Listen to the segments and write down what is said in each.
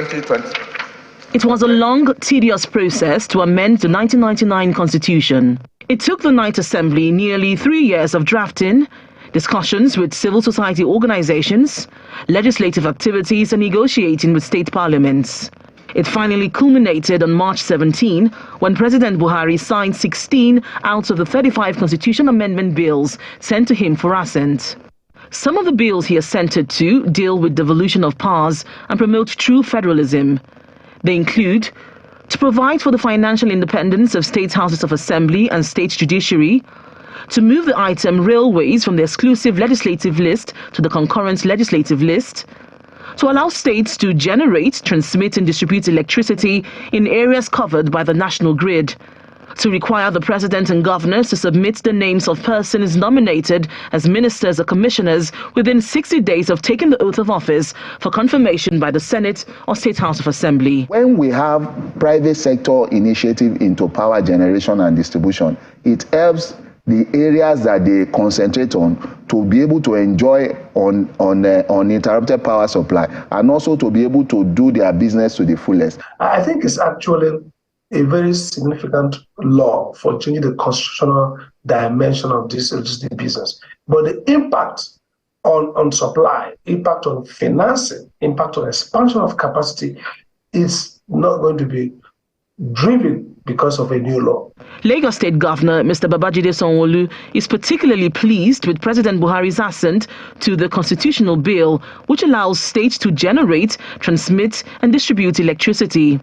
2020. It was a long, tedious process to amend the 1999 Constitution. It took the Ninth Assembly nearly 3 years of drafting, discussions with civil society organizations, legislative activities, and negotiating with state parliaments. It finally culminated on March 17 when President Buhari signed 16 out of the 35 constitution amendment bills sent to him for assent. Some of the bills he assented to deal with devolution of powers and promote true federalism. They include to provide for the financial independence of state houses of assembly and state judiciary, to move the item railways from the exclusive legislative list to the concurrent legislative list, to allow states to generate, transmit and distribute electricity in areas covered by the national grid, to require the president and governors to submit the names of persons nominated as ministers or commissioners within 60 days of taking the oath of office for confirmation by the Senate or State House of Assembly. When we have private sector initiative into power generation and distribution, it helps the areas that they concentrate on to be able to enjoy uninterrupted power supply and also to be able to do their business to the fullest. I think it's actually a very significant law for changing the constitutional dimension of this electricity business. But the impact on supply, impact on financing, impact on expansion of capacity is not going to be driven because of a new law. Lagos State Governor Mr. Babajide Sanwo-Olu is particularly pleased with President Buhari's assent to the constitutional bill, which allows states to generate, transmit and distribute electricity.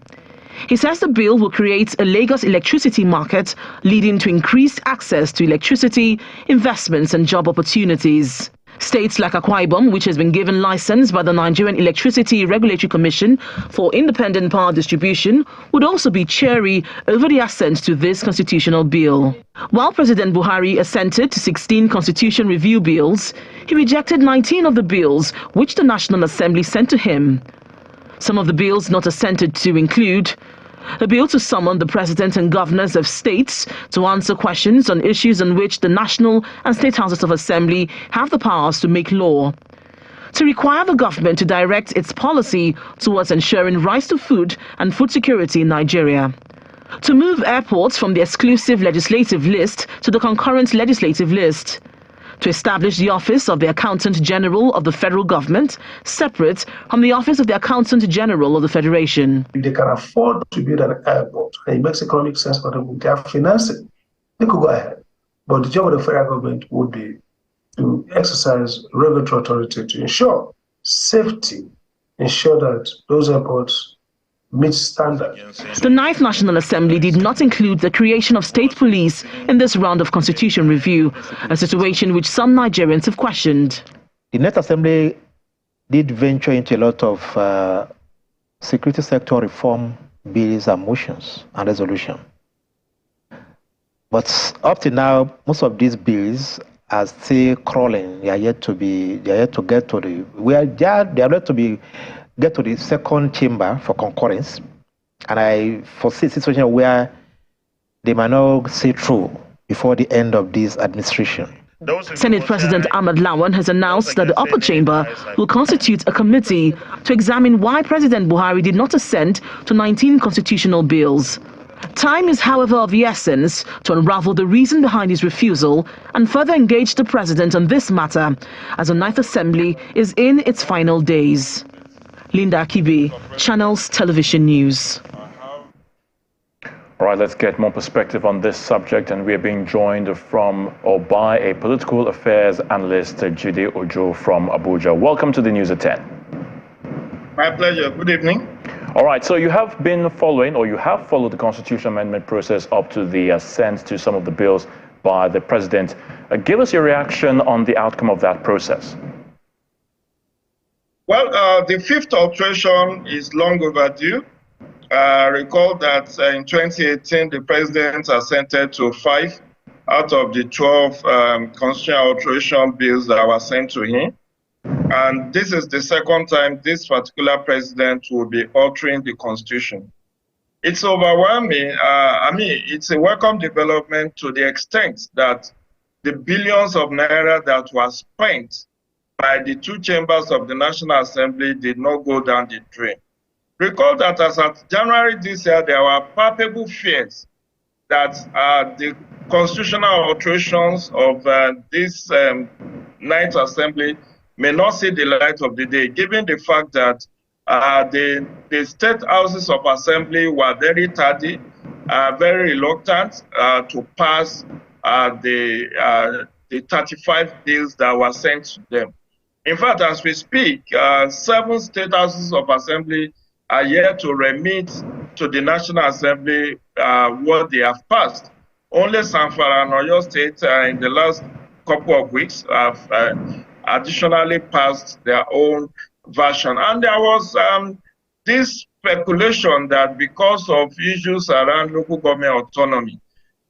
He says the bill will create a Lagos electricity market, leading to increased access to electricity, investments and job opportunities. States like Akwa Ibom, which has been given license by the Nigerian Electricity Regulatory Commission for independent power distribution, would also be cheery over the assent to this constitutional bill. While President Buhari assented to 16 constitution review bills, he rejected 19 of the bills which the National Assembly sent to him. Some of the bills not assented to include a bill to summon the president and governors of states to answer questions on issues on which the National and State Houses of Assembly have the powers to make law, to require the government to direct its policy towards ensuring rights to food and food security in Nigeria, to move airports from the exclusive legislative list to the concurrent legislative list, to establish the Office of the Accountant General of the Federal Government, separate from the Office of the Accountant General of the Federation. If they can afford to build an airport and it makes economic sense for them with their financing, they could go ahead. But the job of the federal government would be to exercise regulatory authority to ensure safety, ensure that those airports meet standards. The Ninth National Assembly did not include the creation of state police in this round of constitution review, a situation which some Nigerians have questioned. The Ninth Assembly did venture into a lot of security sector reform bills and motions and resolution. But up to now, most of these bills are still crawling. They are yet to get to the second chamber for concurrence, and I foresee a situation where they might not see through before the end of this administration. Senate President Ahmad Lawan has announced that the upper chamber will constitute a committee to examine why President Buhari did not assent to 19 constitutional bills. Time is, however, of the essence to unravel the reason behind his refusal and further engage the president on this matter, as the Ninth Assembly is in its final days. Linda Akibe, Channels Television News. All right, let's get more perspective on this subject, and we are being joined from or by a political affairs analyst, Jide Ojo from Abuja. Welcome to the News at 10. My pleasure. Good evening. All right, so you have been following, or you have followed the constitutional amendment process up to the assent to some of the bills by the president. Give us your reaction on the outcome of that process. Well, the fifth alteration is long overdue. Recall that in 2018, the president assented to 5 out of the 12 constitutional alteration bills that were sent to him. And this is the second time this particular president will be altering the constitution. It's overwhelming. It's a welcome development to the extent that the billions of naira that were spent by the 2 chambers of the National Assembly did not go down the drain. Recall that as of January this year, there were palpable fears that the constitutional alterations of this Ninth Assembly may not see the light of the day, given the fact that the state houses of assembly were very tardy, very reluctant to pass the 35 bills that were sent to them. In fact, as we speak, 7 state houses of assembly are yet to remit to the National Assembly what they have passed. Only Zamfara and Oyo State in the last couple of weeks have additionally passed their own version. And there was this speculation that because of issues around local government autonomy,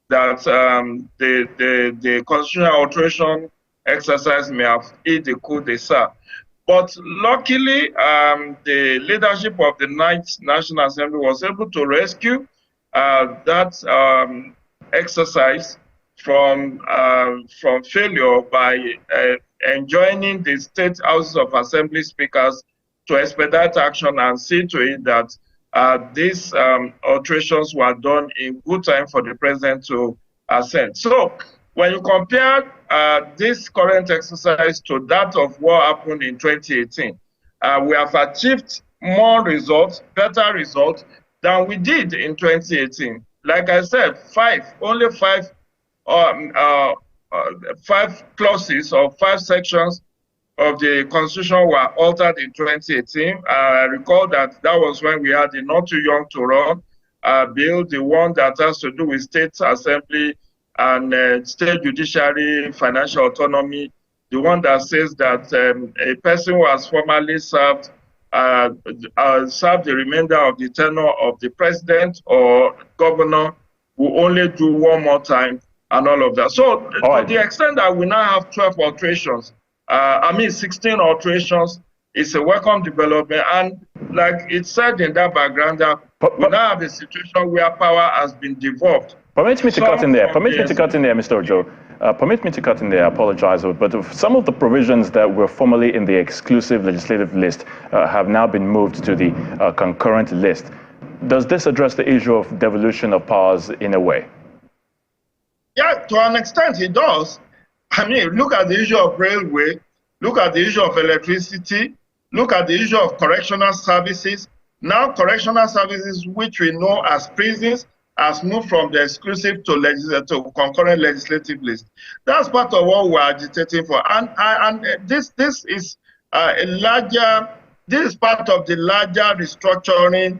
that the constitutional alteration exercise may have hit the coup d'etat. But luckily, the leadership of the 9th National Assembly was able to rescue that exercise from failure by enjoining the state houses of assembly speakers to expedite action and see to it that these alterations were done in good time for the president to assent. So when you compare this current exercise to that of what happened in 2018, we have achieved more results, better results than we did in 2018. Like I said, only five clauses or 5 sections of the Constitution were altered in 2018. I recall that was when we had the Not Too Young to Run bill, the one that has to do with state assembly and state judiciary, financial autonomy, the one that says that a person who has formerly served the remainder of the tenure of the president or governor will only do one more time and all of that. So to the extent that we now have 12 alterations, 16 alterations, is a welcome development. And like it said in that background, that we now have a situation where power has been devolved. Permit me to cut in there. Permit me to cut in there, Mr. Ojo. Permit me to cut in there. I apologize, but some of the provisions that were formerly in the exclusive legislative list have now been moved to the concurrent list. Does this address the issue of devolution of powers in a way? Yeah, to an extent it does. I mean, look at the issue of railway, look at the issue of electricity, look at the issue of correctional services. Now correctional services, which we know as prisons, has moved from the exclusive to concurrent legislative list. That's part of what we're agitating for. And this is this is part of the larger restructuring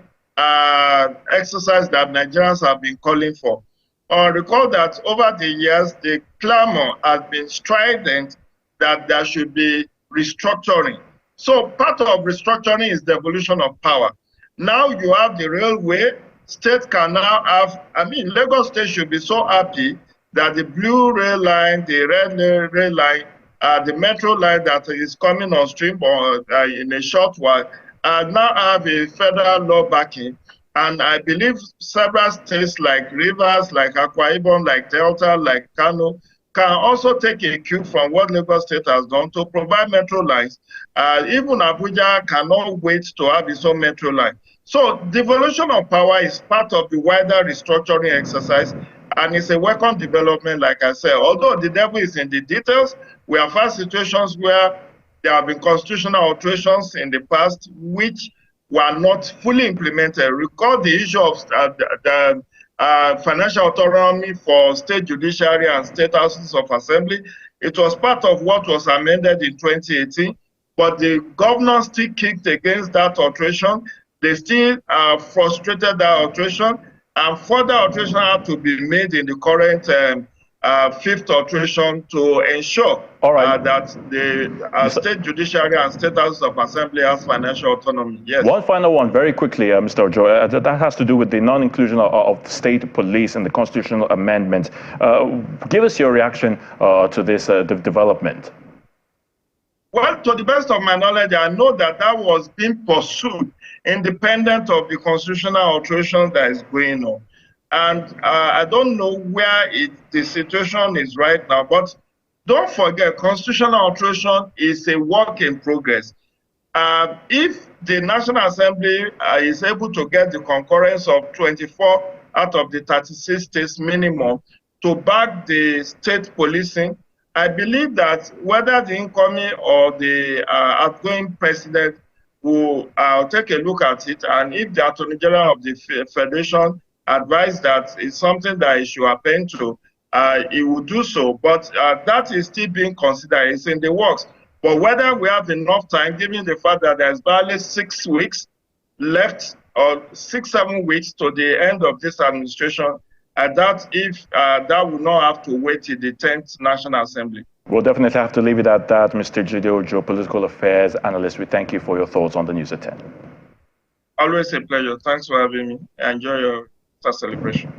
exercise that Nigerians have been calling for. Recall that over the years, the clamor has been strident that there should be restructuring. So part of restructuring is devolution of power. Now you have the railway. States can now have, Lagos State should be so happy that the blue rail line, the red rail line, the metro line that is coming on stream in a short while, now have a federal law backing. And I believe several states like Rivers, like Akwa Ibom, like Delta, like Kano, can also take a cue from what Lagos State has done to provide metro lines. Even Abuja cannot wait to have its own metro line. So devolution of power is part of the wider restructuring exercise, and it's a welcome development, like I said. Although the devil is in the details, we have had situations where there have been constitutional alterations in the past which were not fully implemented. Recall the issue of the financial autonomy for state judiciary and state houses of assembly. It was part of what was amended in 2018, but the governor still kicked against that alteration. They still frustrated that alteration, and further alteration had to be made in the current 5th alteration to ensure that the state judiciary and state houses of assembly has financial autonomy. Yes. One final one, very quickly, Mr. Ojo. That has to do with the non-inclusion of state police in the constitutional amendment. Give us your reaction to this development. Well, to the best of my knowledge, I know that was being pursued independent of the constitutional alteration that is going on. And I don't know where the situation is right now, but don't forget, constitutional alteration is a work in progress. If the National Assembly is able to get the concurrence of 24 out of the 36 states minimum to back the state policing, I believe that whether the incoming or the outgoing president will take a look at it, and if the Attorney General of the Federation advised that it's something that he should append to, he will do so. But that is still being considered. It's in the works. But whether we have enough time, given the fact that there's barely 6 weeks left, or 6-7 weeks to the end of this administration, I doubt if that will not have to wait till the 10th National Assembly. We'll definitely have to leave it at that. Mr. Jide Ojo, political affairs analyst, we thank you for your thoughts on the News at 10. Always a pleasure. Thanks for having me. Enjoy your celebration.